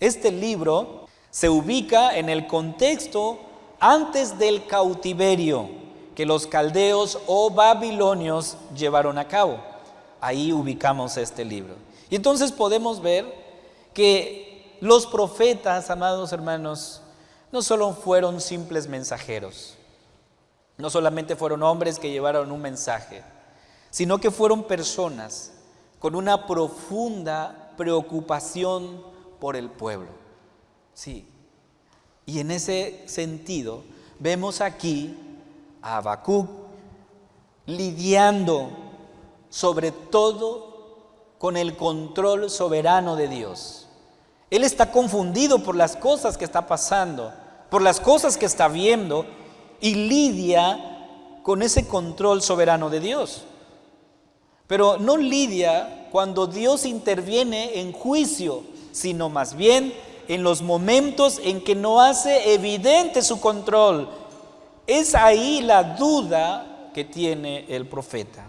Este libro se ubica en el contexto antes del cautiverio que los caldeos o babilonios llevaron a cabo. Ahí ubicamos este libro. Y entonces podemos ver que los profetas, amados hermanos, no solo fueron simples mensajeros, no solamente fueron hombres que llevaron un mensaje, sino que fueron personas con una profunda preocupación por el pueblo. Sí. Y en ese sentido, vemos aquí a Habacuc lidiando sobre todo con el control soberano de Dios. Él está confundido por las cosas que está pasando, por las cosas que está viendo, y lidia con ese control soberano de Dios. Pero no lidia cuando Dios interviene en juicio, sino más bien en los momentos en que no hace evidente su control. Es ahí la duda que tiene el profeta.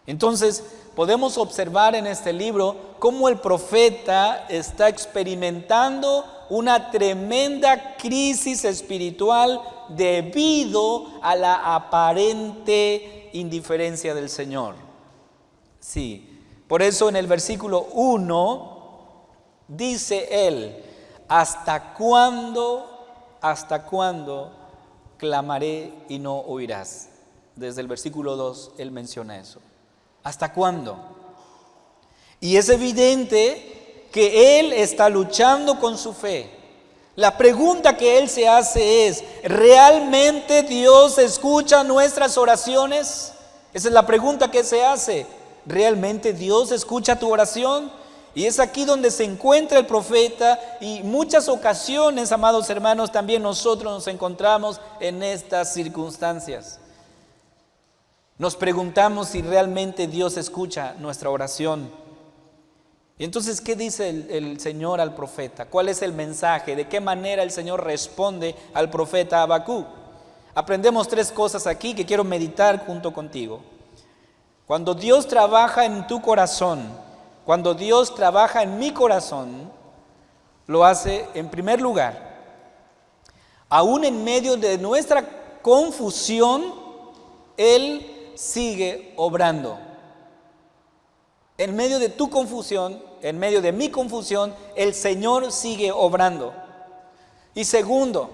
Entonces, podemos observar en este libro cómo el profeta está experimentando una tremenda crisis espiritual debido a la aparente indiferencia del Señor. Sí, por eso en el versículo 1 dice él: ¿hasta cuándo clamaré y no oirás? Desde el versículo 2 él menciona eso. ¿Hasta cuándo? Y es evidente que él está luchando con su fe. La pregunta que él se hace es: ¿realmente Dios escucha nuestras oraciones? Esa es la pregunta que se hace. ¿Realmente Dios escucha tu oración? Y es aquí donde se encuentra el profeta, y muchas ocasiones, amados hermanos, también nosotros nos encontramos en estas circunstancias. Nos preguntamos si realmente Dios escucha nuestra oración. Y entonces, ¿qué dice el Señor al profeta? ¿Cuál es el mensaje? ¿De qué manera el Señor responde al profeta Habacuc? Aprendemos 3 cosas aquí que quiero meditar junto contigo. Cuando Dios trabaja en tu corazón, cuando Dios trabaja en mi corazón, lo hace en primer lugar, aún en medio de nuestra confusión, Él sigue obrando. En medio de tu confusión, en medio de mi confusión, el Señor sigue obrando. Y segundo,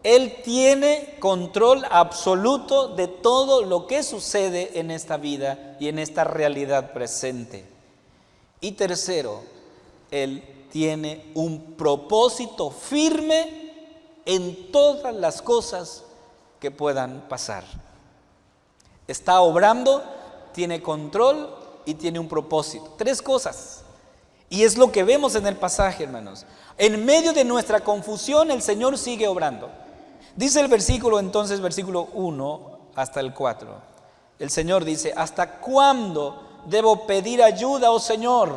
Él tiene control absoluto de todo lo que sucede en esta vida y en esta realidad presente. Y tercero, Él tiene un propósito firme en todas las cosas que puedan pasar. Está obrando, tiene control y tiene un propósito. 3 cosas. Y es lo que vemos en el pasaje, hermanos. En medio de nuestra confusión, el Señor sigue obrando. Dice el versículo, entonces, versículo 1 hasta el 4. El Señor dice: ¿hasta cuándo debo pedir ayuda, oh Señor?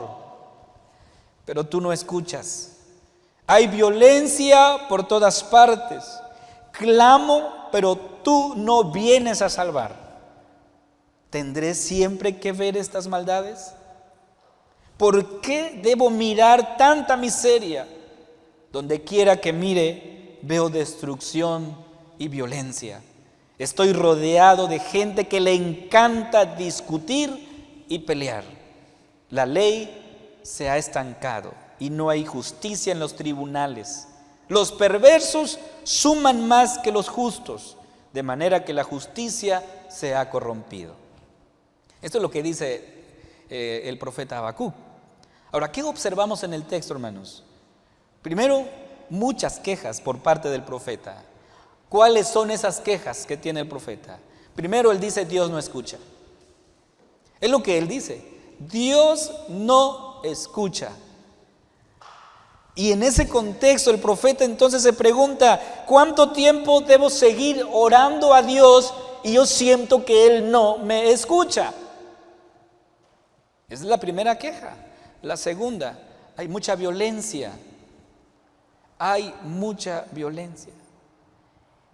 Pero tú no escuchas. Hay violencia por todas partes. Clamo, pero tú no vienes a salvar. ¿Tendré siempre que ver estas maldades? ¿Por qué debo mirar tanta miseria? Donde quiera que mire, veo destrucción y violencia. Estoy rodeado de gente que le encanta discutir y pelear. La ley se ha estancado y no hay justicia en los tribunales. Los perversos suman más que los justos, de manera que la justicia se ha corrompido. Esto es lo que dice el profeta Habacuc. Ahora, ¿qué observamos en el texto, hermanos? Primero, muchas quejas por parte del profeta. ¿Cuáles son esas quejas que tiene el profeta? Primero, él dice: Dios no escucha. Es lo que él dice: Dios no escucha. Y en ese contexto el profeta entonces se pregunta: ¿cuánto tiempo debo seguir orando a Dios y yo siento que Él no me escucha? Esa es la primera queja. La segunda: hay mucha violencia. Hay mucha violencia.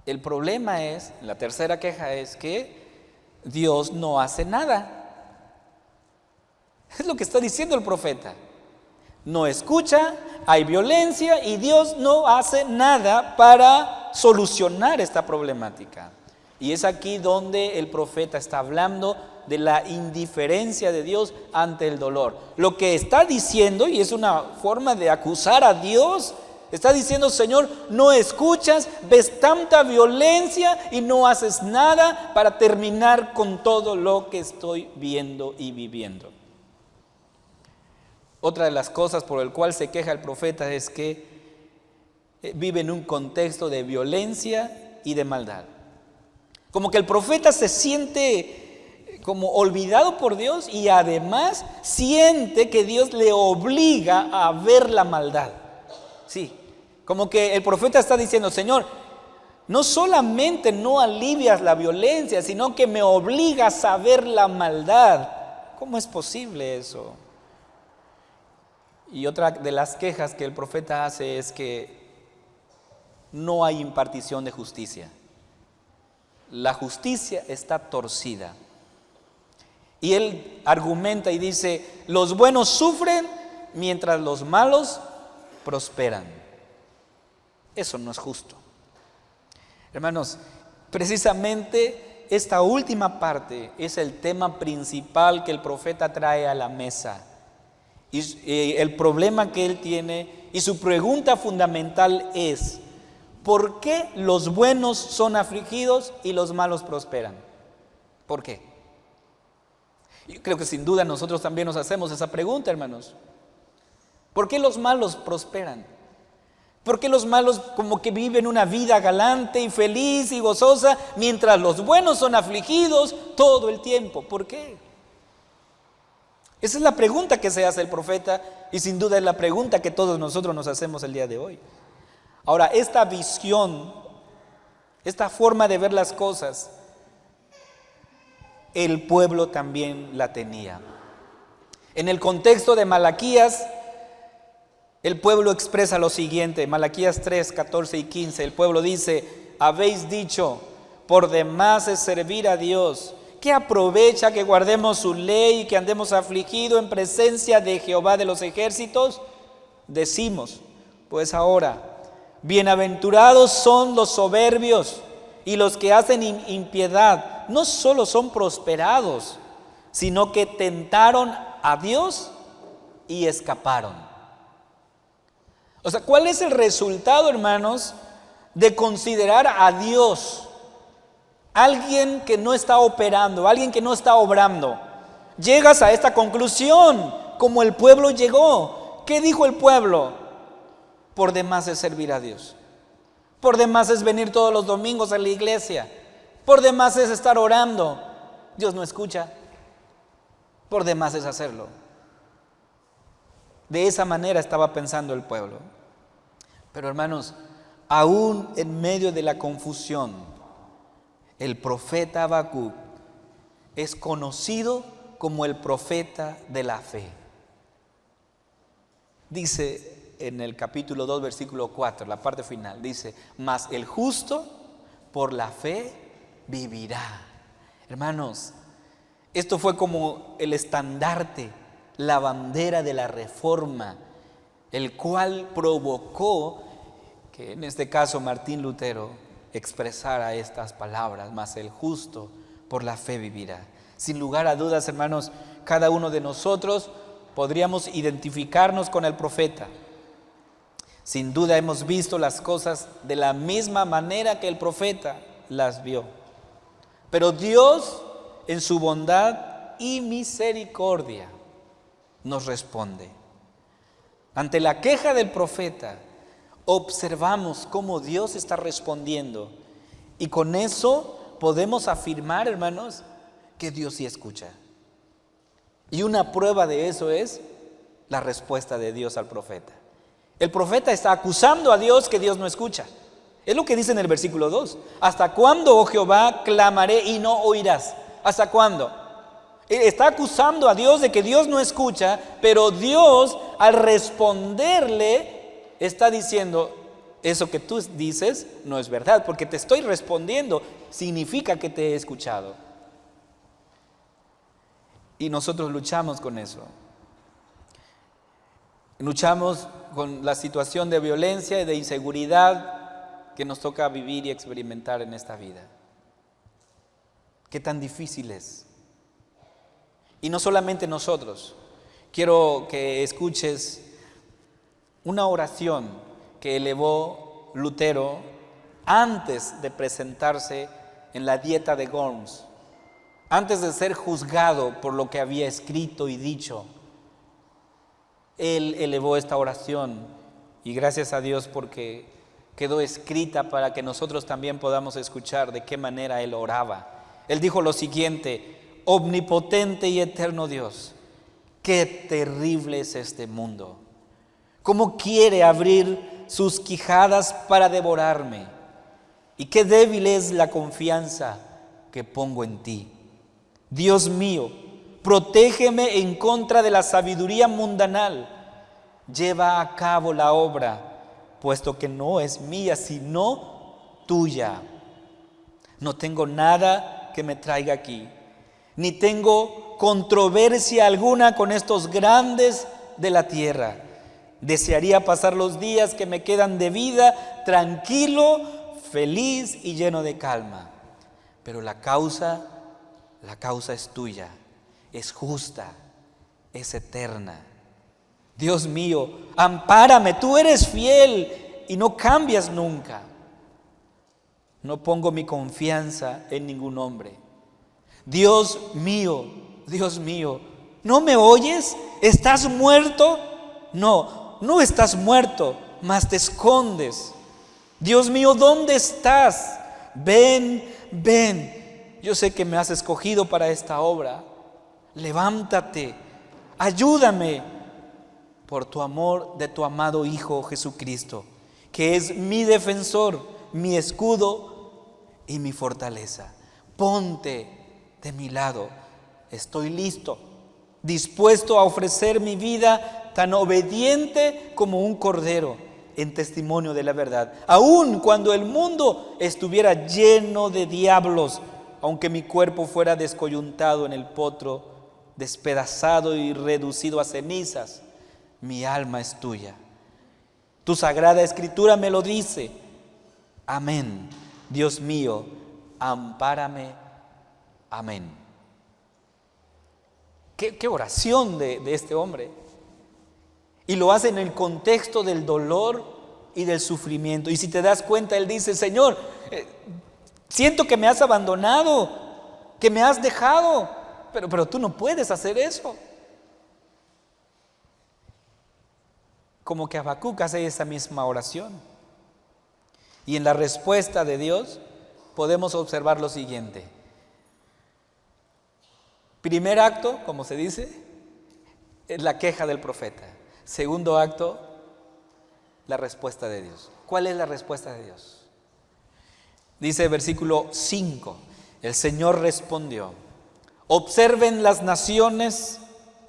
El problema es, la tercera queja es que Dios no hace nada. Es lo que está diciendo el profeta. no escucha, hay violencia y Dios no hace nada para solucionar esta problemática. Y es aquí donde el profeta está hablando de la indiferencia de Dios ante el dolor. Lo que está diciendo, y es una forma de acusar a Dios, está diciendo: Señor, no escuchas, ves tanta violencia y no haces nada para terminar con todo lo que estoy viendo y viviendo. Otra de las cosas por el cual se queja el profeta es que vive en un contexto de violencia y de maldad. Como que el profeta se siente como olvidado por Dios y además siente que Dios le obliga a ver la maldad. Sí, como que el profeta está diciendo: Señor, no solamente no alivias la violencia, sino que me obligas a ver la maldad. ¿Cómo es posible eso? Y otra de las quejas que el profeta hace es que no hay impartición de justicia. La justicia está torcida. Y él argumenta y dice: los buenos sufren mientras los malos prosperan. Eso no es justo. Hermanos, precisamente esta última parte es el tema principal que el profeta trae a la mesa. Y el problema que él tiene y su pregunta fundamental es: ¿por qué los buenos son afligidos y los malos prosperan? ¿Por qué? Yo creo que sin duda nosotros también nos hacemos esa pregunta, hermanos. ¿Por qué los malos prosperan? ¿Por qué los malos como que viven una vida galante y feliz y gozosa, mientras los buenos son afligidos todo el tiempo? ¿Por qué? Esa es la pregunta que se hace el profeta y sin duda es la pregunta que todos nosotros nos hacemos el día de hoy. Ahora, esta visión, esta forma de ver las cosas, el pueblo también la tenía. En el contexto de Malaquías, el pueblo expresa lo siguiente: Malaquías 3, 14 y 15, el pueblo dice: habéis dicho, por demás es servir a Dios. ¿Qué aprovecha que guardemos su ley y que andemos afligidos en presencia de Jehová de los ejércitos? Decimos, pues ahora, bienaventurados son los soberbios y los que hacen impiedad. No solo son prosperados, sino que tentaron a Dios y escaparon. O sea, ¿cuál es el resultado, hermanos, de considerar a Dios alguien que no está operando, alguien que no está obrando? Llegas a esta conclusión, como el pueblo llegó. ¿Qué dijo el pueblo? Por demás es servir a Dios. Por demás es venir todos los domingos a la iglesia. Por demás es estar orando. Dios no escucha. Por demás es hacerlo. De esa manera estaba pensando el pueblo. Pero hermanos, aún en medio de la confusión, el profeta Habacuc es conocido como el profeta de la fe. Dice en el capítulo 2, versículo 4, la parte final, dice: mas el justo por la fe vivirá. Hermanos, esto fue como el estandarte, la bandera de la reforma, el cual provocó que en este caso Martín Lutero expresara estas palabras: mas el justo por la fe vivirá. Sin lugar a dudas, hermanos, cada uno de nosotros podríamos identificarnos con el profeta. Sin duda hemos visto las cosas de la misma manera que el profeta las vio. Pero Dios, en su bondad y misericordia, nos responde. Ante la queja del profeta, observamos cómo Dios está respondiendo. Y con eso podemos afirmar, hermanos, que Dios sí escucha. Y una prueba de eso es la respuesta de Dios al profeta. El profeta está acusando a Dios que Dios no escucha. Es lo que dice en el versículo 2. ¿Hasta cuándo, oh Jehová, clamaré y no oirás? ¿Hasta cuándo? Está acusando a Dios de que Dios no escucha, pero Dios, al responderle, está diciendo: eso que tú dices no es verdad, porque te estoy respondiendo, significa que te he escuchado. Y nosotros luchamos con eso. Luchamos con la situación de violencia y de inseguridad que nos toca vivir y experimentar en esta vida. Qué tan difícil es. Y no solamente nosotros. Quiero que escuches una oración que elevó Lutero antes de presentarse en la dieta de Worms, antes de ser juzgado por lo que había escrito y dicho. Él elevó esta oración y gracias a Dios porque quedó escrita para que nosotros también podamos escuchar de qué manera él oraba. Él dijo lo siguiente: omnipotente y eterno Dios, qué terrible es este mundo. ¿Cómo quiere abrir sus quijadas para devorarme? Y qué débil es la confianza que pongo en ti. Dios mío, protégeme en contra de la sabiduría mundanal. Lleva a cabo la obra, puesto que no es mía, sino tuya. No tengo nada que me traiga aquí, ni tengo controversia alguna con estos grandes de la tierra. Desearía pasar los días que me quedan de vida tranquilo, feliz y lleno de calma. Pero la causa es tuya, es justa, es eterna. Dios mío, ampárame, tú eres fiel y no cambias nunca. No pongo mi confianza en ningún hombre. Dios mío, ¿no me oyes? ¿Estás muerto? No estás muerto, mas te escondes. Dios mío, ¿dónde estás? Ven. Yo sé que me has escogido para esta obra. Levántate, ayúdame por tu amor de tu amado Hijo Jesucristo, que es mi defensor, mi escudo y mi fortaleza. Ponte de mi lado. Estoy listo, dispuesto a ofrecer mi vida tan obediente como un cordero en testimonio de la verdad. Aun cuando el mundo estuviera lleno de diablos, aunque mi cuerpo fuera descoyuntado en el potro, despedazado y reducido a cenizas, mi alma es tuya. Tu sagrada escritura me lo dice. Amén. Dios mío, ampárame. Amén. Qué oración de este hombre. Y lo hace en el contexto del dolor y del sufrimiento. Y si te das cuenta, él dice: Señor, siento que me has abandonado, que me has dejado, pero tú no puedes hacer eso. Como que Habacuc hace esa misma oración. Y en la respuesta de Dios podemos observar lo siguiente. Primer acto, como se dice, es la queja del profeta. Segundo acto, la respuesta de Dios. ¿Cuál es la respuesta de Dios? Dice versículo 5, el Señor respondió: observen las naciones,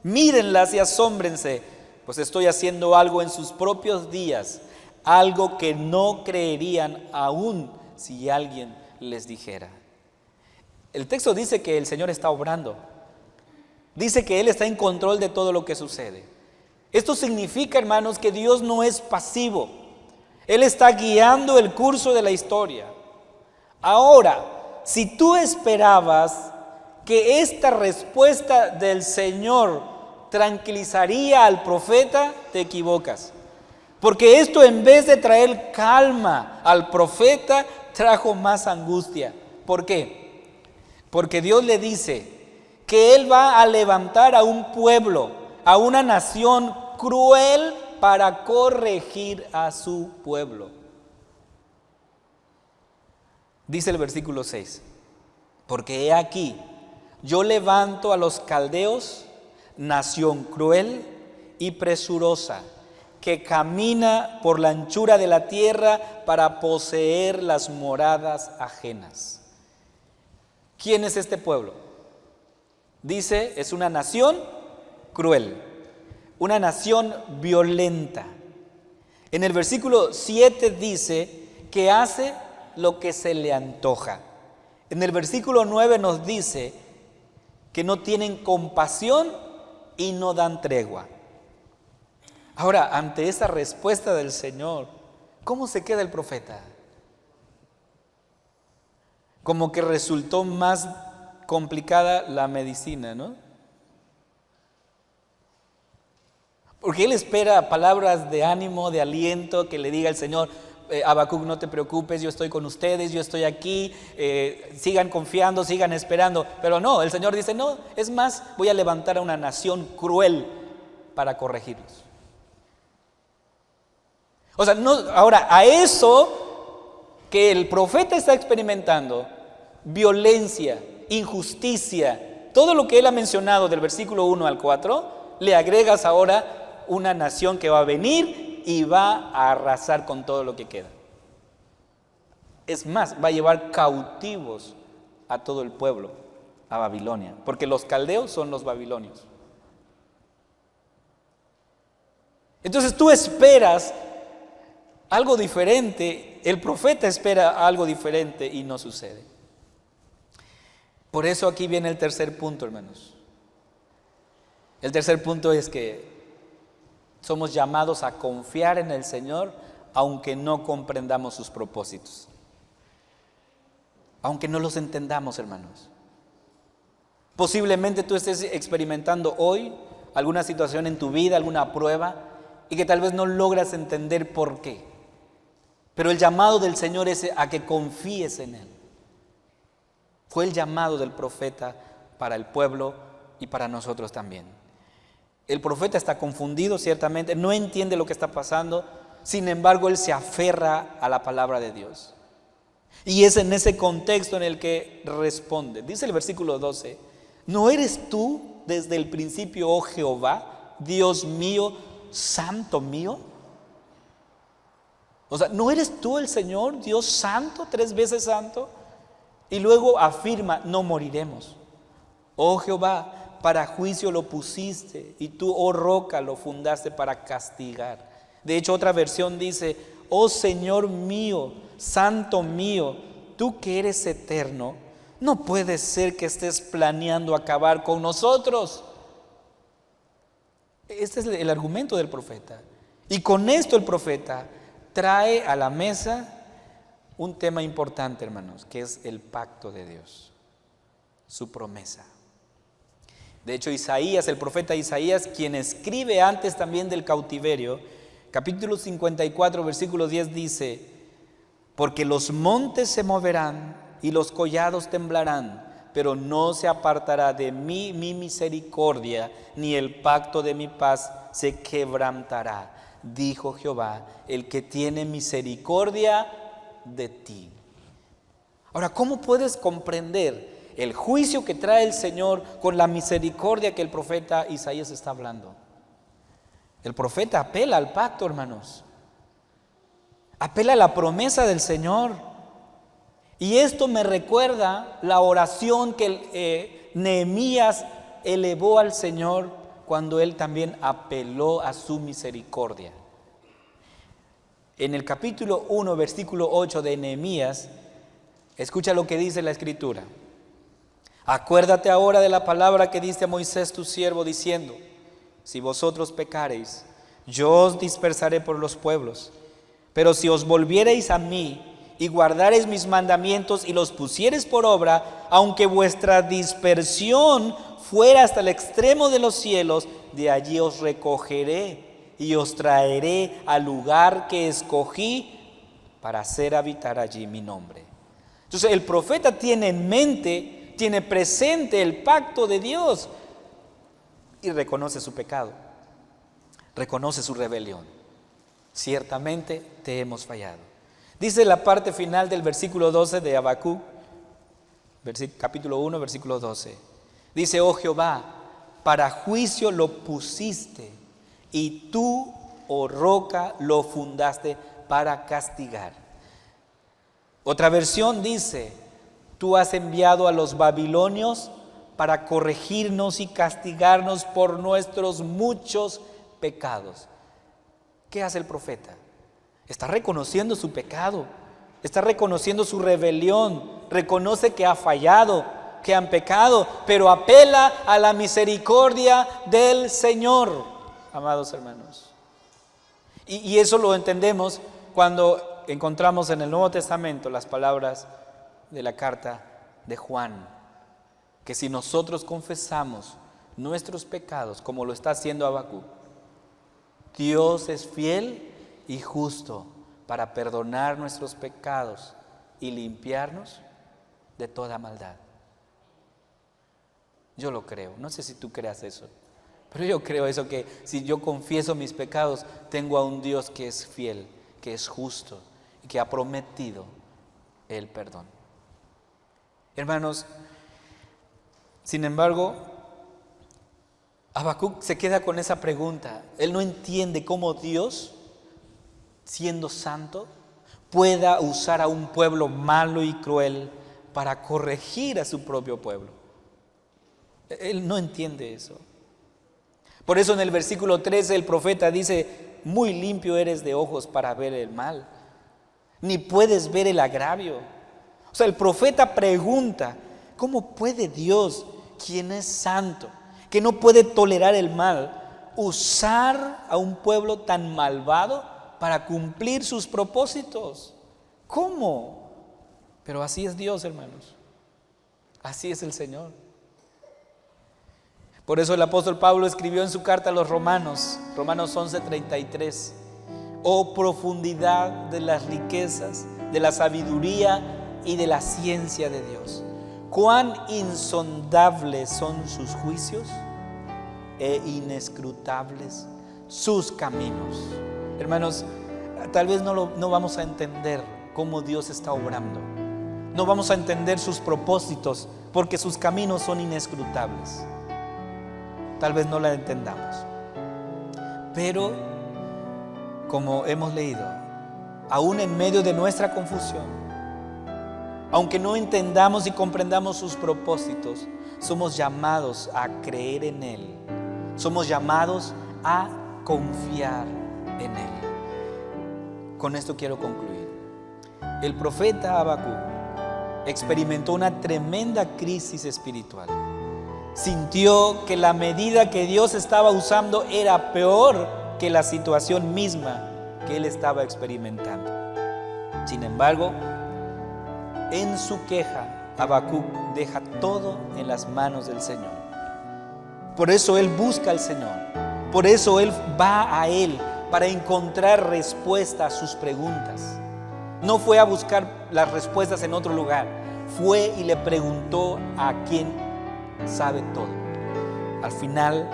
mírenlas y asómbrense, pues estoy haciendo algo en sus propios días, algo que no creerían aún si alguien les dijera. El texto dice que el Señor está obrando. Dice que Él está en control de todo lo que sucede. Esto significa, hermanos, que Dios no es pasivo. Él está guiando el curso de la historia. Ahora, si tú esperabas que esta respuesta del Señor tranquilizaría al profeta, te equivocas. Porque esto, en vez de traer calma al profeta, trajo más angustia. ¿Por qué? Porque Dios le dice que Él va a levantar a un pueblo, a una nación cruel para corregir a su pueblo. Dice el versículo 6, porque he aquí, yo levanto a los caldeos, nación cruel y presurosa, que camina por la anchura de la tierra para poseer las moradas ajenas. ¿Quién es este pueblo? Dice, es una nación cruel, una nación violenta. En el versículo 7 dice que hace lo que se le antoja. En el versículo 9 nos dice que no tienen compasión y no dan tregua. Ahora, ante esa respuesta del Señor, ¿cómo se queda el profeta? Como que resultó más complicada la medicina, ¿no? Porque él espera palabras de ánimo, de aliento, que le diga el Señor: Habacuc, no te preocupes, yo estoy con ustedes, yo estoy aquí, sigan confiando, sigan esperando. Pero no, el Señor dice: no, es más, voy a levantar a una nación cruel para corregirlos. O sea, no, ahora, a eso que el profeta está experimentando, violencia, injusticia, todo lo que él ha mencionado del versículo 1 al 4, le agregas ahora una nación que va a venir y va a arrasar con todo lo que queda. Es más, va a llevar cautivos a todo el pueblo a Babilonia, porque los caldeos son los babilonios. Entonces tú esperas algo diferente, el profeta espera algo diferente y no sucede. Por eso aquí viene el tercer punto, hermanos. El tercer punto es que somos llamados a confiar en el Señor aunque no comprendamos sus propósitos. Aunque no los entendamos, hermanos. Posiblemente tú estés experimentando hoy alguna situación en tu vida, alguna prueba, y que tal vez no logras entender por qué. Pero el llamado del Señor es a que confíes en Él. Fue el llamado del profeta para el pueblo y para nosotros también. El profeta está confundido, ciertamente, no entiende lo que está pasando, sin embargo, él se aferra a la palabra de Dios. Y es en ese contexto en el que responde. Dice el versículo 12: ¿no eres tú desde el principio, oh Jehová, Dios mío, santo mío? O sea, ¿no eres tú el Señor, Dios santo, 3 veces santo? Y luego afirma: no moriremos. Oh Jehová, para juicio lo pusiste, y tú, oh roca, lo fundaste para castigar. De hecho, otra versión dice: oh Señor mío, santo mío, tú que eres eterno, no puede ser que estés planeando acabar con nosotros. Este es el argumento del profeta. Y con esto el profeta trae a la mesa un tema importante, hermanos, que es el pacto de Dios, su promesa. De hecho, Isaías, el profeta Isaías, quien escribe antes también del cautiverio, capítulo 54, versículo 10 dice: porque los montes se moverán y los collados temblarán, pero no se apartará de mí mi misericordia, ni el pacto de mi paz se quebrantará, dijo Jehová, el que tiene misericordia de ti. Ahora, ¿cómo puedes comprender el juicio que trae el Señor con la misericordia que el profeta Isaías está hablando? El profeta apela al pacto, hermanos. Apela a la promesa del Señor. Y esto me recuerda la oración que Nehemías elevó al Señor cuando él también apeló a su misericordia. En el capítulo 1, versículo 8 de Nehemías, escucha lo que dice la Escritura. Acuérdate ahora de la palabra que diste a Moisés tu siervo, diciendo: si vosotros pecareis, yo os dispersaré por los pueblos. Pero si os volviereis a mí y guardareis mis mandamientos y los pusiereis por obra, aunque vuestra dispersión fuera hasta el extremo de los cielos, de allí os recogeré y os traeré al lugar que escogí para hacer habitar allí mi nombre. Entonces el profeta tiene en mente, tiene presente el pacto de Dios y reconoce su pecado, reconoce su rebelión. Ciertamente te hemos fallado. Dice la parte final del versículo 12 de Habacuc, capítulo 1, versículo 12. Dice: oh Jehová, para juicio lo pusiste, y tú, oh roca, lo fundaste para castigar. Otra versión dice: tú has enviado a los babilonios para corregirnos y castigarnos por nuestros muchos pecados. ¿Qué hace el profeta? Está reconociendo su pecado, está reconociendo su rebelión, reconoce que ha fallado, que han pecado, pero apela a la misericordia del Señor. Amados hermanos, Y eso lo entendemos cuando encontramos en el Nuevo Testamento las palabras de la carta de Juan, que si nosotros confesamos nuestros pecados, como lo está haciendo Habacuc, Dios es fiel y justo para perdonar nuestros pecados y limpiarnos de toda maldad. Yo lo creo, no sé si tú creas eso, pero yo creo eso, que si yo confieso mis pecados, tengo a un Dios que es fiel, que es justo y que ha prometido el perdón. Hermanos, sin embargo, Habacuc se queda con esa pregunta. Él no entiende cómo Dios, siendo santo, pueda usar a un pueblo malo y cruel para corregir a su propio pueblo. Él no entiende eso. Por eso en el versículo 13 el profeta dice: muy limpio eres de ojos para ver el mal, ni puedes ver el agravio. O sea, el profeta pregunta: ¿cómo puede Dios, quien es santo, que no puede tolerar el mal, usar a un pueblo tan malvado para cumplir sus propósitos? ¿Cómo? Pero así es Dios, hermanos. Así es el Señor. Por eso el apóstol Pablo escribió en su carta a los Romanos, Romanos 11:33: oh profundidad de las riquezas, de la sabiduría y de la ciencia de Dios. Cuán insondables son sus juicios e inescrutables sus caminos. Hermanos, tal vez no vamos a entender cómo Dios está obrando. No vamos a entender sus propósitos porque sus caminos son inescrutables. Tal vez no la entendamos. Pero, como hemos leído, aún en medio de nuestra confusión, aunque no entendamos y comprendamos sus propósitos, somos llamados a creer en Él. Somos llamados a confiar en Él. Con esto quiero concluir. El profeta Habacuc experimentó una tremenda crisis espiritual. Sintió que la medida que Dios estaba usando era peor que la situación misma que él estaba experimentando. Sin embargo, en su queja, Habacuc deja todo en las manos del Señor. Por eso él busca al Señor. Por eso él va a Él para encontrar respuesta a sus preguntas. No fue a buscar las respuestas en otro lugar. Fue y le preguntó a quien sabe todo. Al final,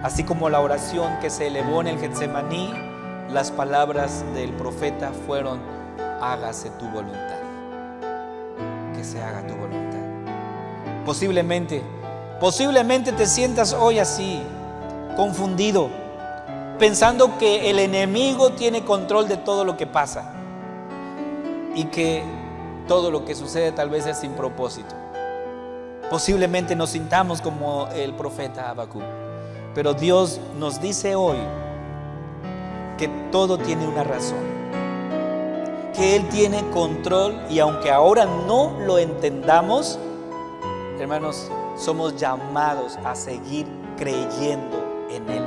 así como la oración que se elevó en el Getsemaní, las palabras del profeta fueron: hágase tu voluntad. Que se haga tu voluntad. Posiblemente te sientas hoy así, confundido, pensando que el enemigo tiene control de todo lo que pasa y que todo lo que sucede tal vez es sin propósito. Posiblemente nos sintamos como el profeta Habacuc, pero Dios nos dice hoy que todo tiene una razón, que Él tiene control, y aunque ahora no lo entendamos, hermanos, somos llamados a seguir creyendo en Él,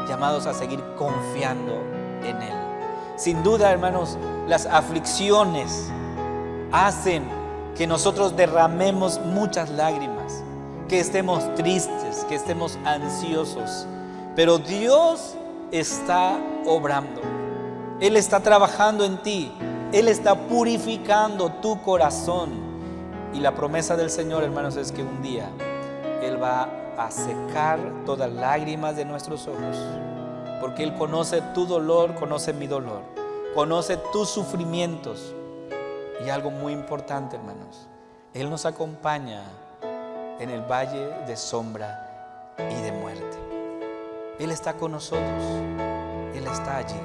llamados a seguir confiando en Él. Sin duda, hermanos, las aflicciones hacen que nosotros derramemos muchas lágrimas, que estemos tristes, que estemos ansiosos, pero Dios está obrando. Él está trabajando en ti, Él está purificando tu corazón, y la promesa del Señor, hermanos, es que un día Él va a secar todas las lágrimas de nuestros ojos, porque Él conoce tu dolor, conoce mi dolor, conoce tus sufrimientos. Y algo muy importante, hermanos, Él nos acompaña en el valle de sombra y de muerte. Él está con nosotros, Él está allí.